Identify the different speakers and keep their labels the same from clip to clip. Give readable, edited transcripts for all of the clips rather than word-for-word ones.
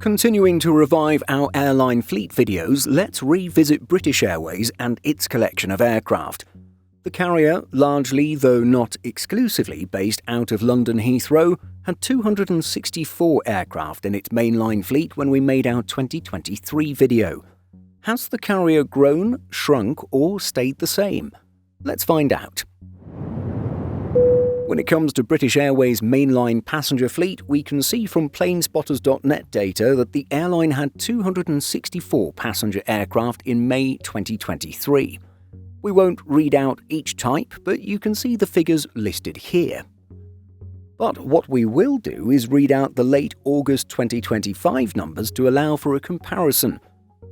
Speaker 1: Continuing to revive our airline fleet videos, let's revisit British Airways and its collection of aircraft. The carrier, largely though not exclusively based out of London Heathrow, had 264 aircraft in its mainline fleet when we made our 2023 video. Has the carrier grown, shrunk, or stayed the same? Let's find out. When it comes to British Airways' mainline passenger fleet, we can see from planespotters.net data that the airline had 264 passenger aircraft in May 2023. We won't read out each type, but you can see the figures listed here. But what we will do is read out the late August 2025 numbers to allow for a comparison.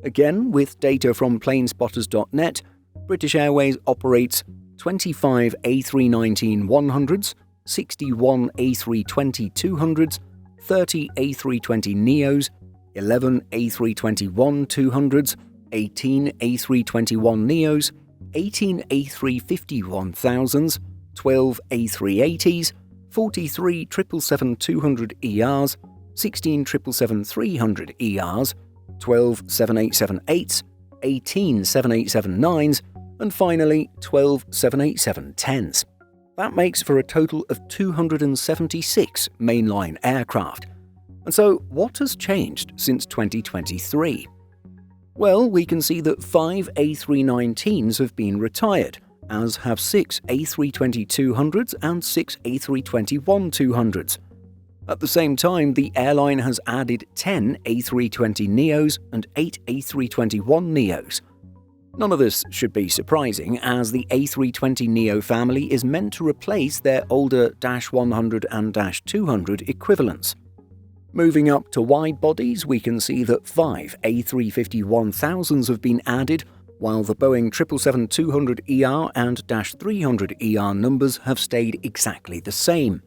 Speaker 1: Again, with data from planespotters.net, British Airways operates 25 A319-100s, 61 A320-200s, 30 A320neos, 11 A321-200s, 18 A321neos, 18 A350-1000s, 12 A380s, 43 777-200ERs, 16 777-300ERs, 12 787-8s, 18 787-9s, and finally 12 787-10s. That makes for a total of 276 mainline aircraft. And so, what has changed since 2023? Well, we can see that 5 A319s have been retired, as have 6 A320-200s and 6 A321-200s. At the same time, the airline has added 10 A320neos and 8 A321neos. None of this should be surprising, as the A320neo family is meant to replace their older -100 and -200 equivalents. Moving up to wide bodies, we can see that 5 A350-1000s have been added, while the Boeing 777-200ER and -300ER numbers have stayed exactly the same.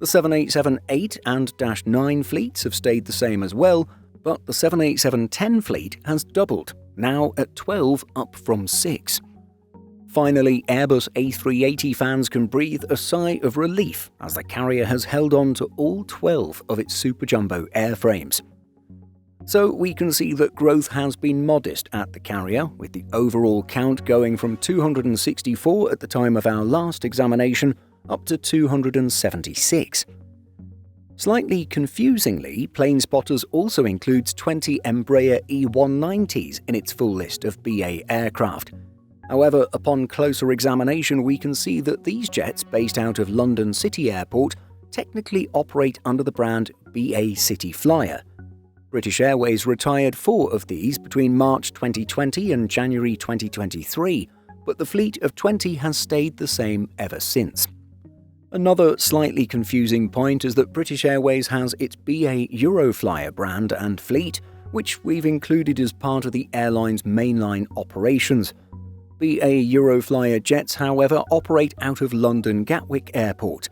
Speaker 1: The 787-8 and -9 fleets have stayed the same as well, but the 787-10 fleet has doubled, now at 12 up from 6. Finally, Airbus A380 fans can breathe a sigh of relief as the carrier has held on to all 12 of its super jumbo airframes. So we can see that growth has been modest at the carrier, with the overall count going from 264 at the time of our last examination up to 276. Slightly confusingly, Planespotters also includes 20 Embraer E190s in its full list of BA aircraft. However, upon closer examination, we can see that these jets, based out of London City Airport, technically operate under the brand BA City Flyer. British Airways retired 4 of these between March 2020 and January 2023, but the fleet of 20 has stayed the same ever since. Another slightly confusing point is that British Airways has its BA Euroflyer brand and fleet, which we've included as part of the airline's mainline operations. BA Euroflyer jets, however, operate out of London Gatwick Airport.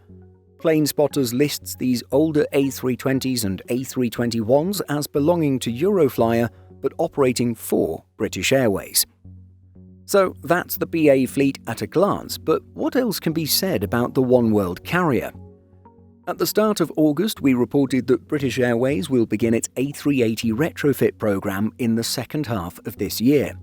Speaker 1: Planespotters lists these older A320s and A321s as belonging to Euroflyer, but operating for British Airways. So that's the BA fleet at a glance, but what else can be said about the One World carrier? At the start of August, we reported that British Airways will begin its A380 retrofit program in the second half of this year.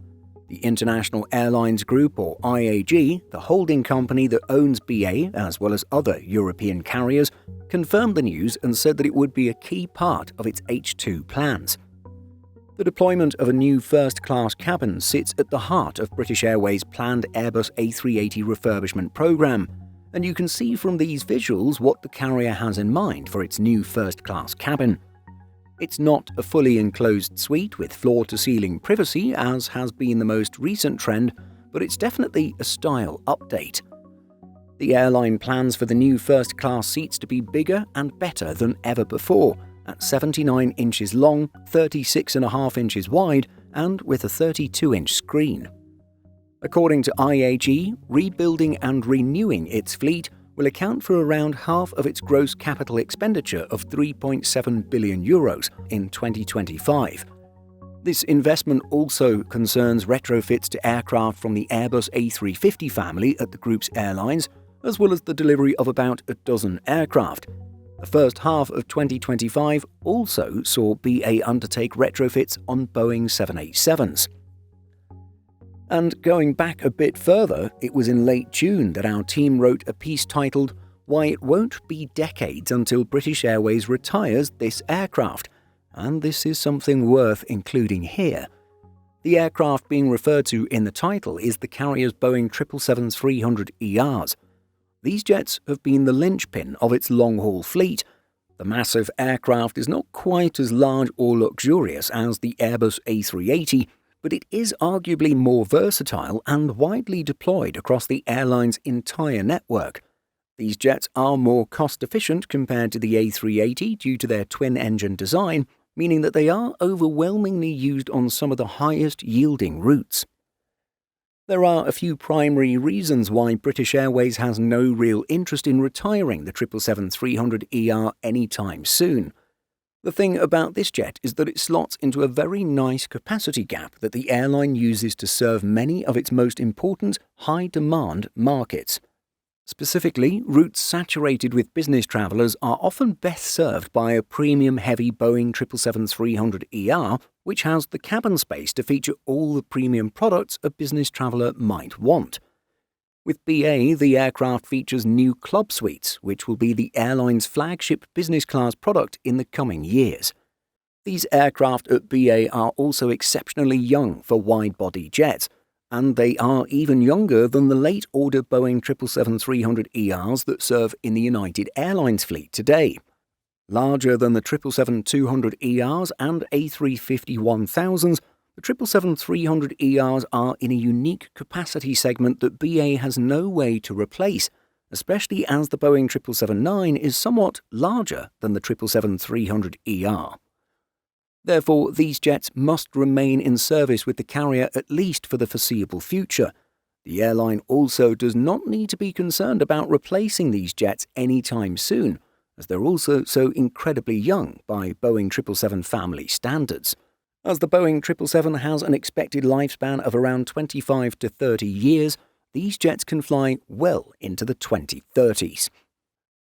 Speaker 1: The International Airlines Group, or IAG, the holding company that owns BA as well as other European carriers, confirmed the news and said that it would be a key part of its H2 plans. The deployment of a new first-class cabin sits at the heart of British Airways' planned Airbus A380 refurbishment program, and you can see from these visuals what the carrier has in mind for its new first-class cabin. It's not a fully enclosed suite with floor-to-ceiling privacy, as has been the most recent trend, but it's definitely a style update. The airline plans for the new first-class seats to be bigger and better than ever before, at 79 inches long, 36.5 inches wide, and with a 32-inch screen. According to IAG, rebuilding and renewing its fleet will account for around half of its gross capital expenditure of €3.7 billion in 2025. This investment also concerns retrofits to aircraft from the Airbus A350 family at the group's airlines, as well as the delivery of about a dozen aircraft. The first half of 2025 also saw BA undertake retrofits on Boeing 787s. And going back a bit further, it was in late June that our team wrote a piece titled "Why It Won't Be Decades Until British Airways Retires This Aircraft," and this is something worth including here. The aircraft being referred to in the title is the carrier's Boeing 777-300ERs. These jets have been the linchpin of its long-haul fleet. The massive aircraft is not quite as large or luxurious as the Airbus A380, but it is arguably more versatile and widely deployed across the airline's entire network. These jets are more cost-efficient compared to the A380 due to their twin-engine design, meaning that they are overwhelmingly used on some of the highest-yielding routes. There are a few primary reasons why British Airways has no real interest in retiring the 777-300ER anytime soon. The thing about this jet is that it slots into a very nice capacity gap that the airline uses to serve many of its most important high-demand markets. Specifically, routes saturated with business travellers are often best served by a premium-heavy Boeing 777-300ER, which has the cabin space to feature all the premium products a business traveller might want. With BA, the aircraft features new club suites, which will be the airline's flagship business class product in the coming years. These aircraft at BA are also exceptionally young for wide-body jets, and they are even younger than the late-order Boeing 777-300ERs that serve in the United Airlines fleet today. Larger than the 777-200ERs and A350-1000s, the 777-300ERs are in a unique capacity segment that BA has no way to replace, especially as the Boeing 777-9 is somewhat larger than the 777-300ER. Therefore, these jets must remain in service with the carrier at least for the foreseeable future. The airline also does not need to be concerned about replacing these jets anytime soon, as they're also so incredibly young by Boeing 777 family standards. As the Boeing 777 has an expected lifespan of around 25 to 30 years, these jets can fly well into the 2030s.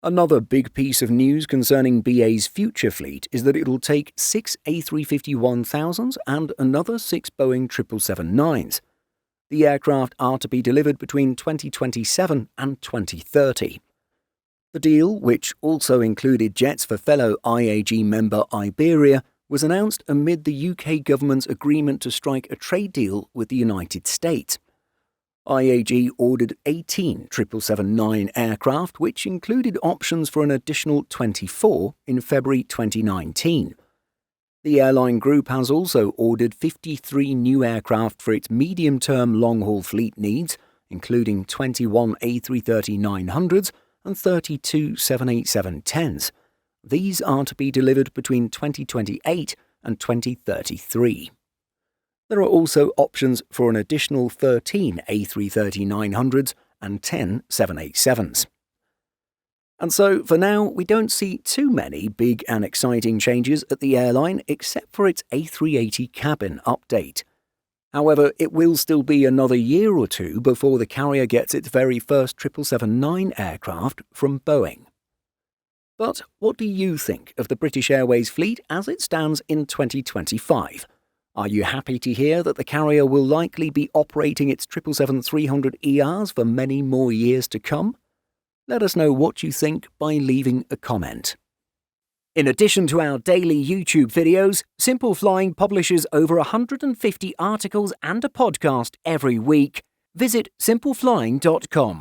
Speaker 1: Another big piece of news concerning BA's future fleet is that it will take 6 A350-1000s and another 6 Boeing 777-9s. The aircraft are to be delivered between 2027 and 2030. The deal, which also included jets for fellow IAG member Iberia, was announced amid the UK government's agreement to strike a trade deal with the United States. IAG ordered 18 777-9 aircraft, which included options for an additional 24 in February 2019. The airline group has also ordered 53 new aircraft for its medium-term long-haul fleet needs, including 21 A330-900s and 32 787-10s. These are to be delivered between 2028 and 2033. There are also options for an additional 13 A330-900s and 10 787s. And so, for now, we don't see too many big and exciting changes at the airline except for its A380 cabin update. However, it will still be another year or two before the carrier gets its very first 777-9 aircraft from Boeing. But what do you think of the British Airways fleet as it stands in 2025? Are you happy to hear that the carrier will likely be operating its 777-300ERs for many more years to come? Let us know what you think by leaving a comment. In addition to our daily YouTube videos, Simple Flying publishes over 150 articles and a podcast every week. Visit simpleflying.com.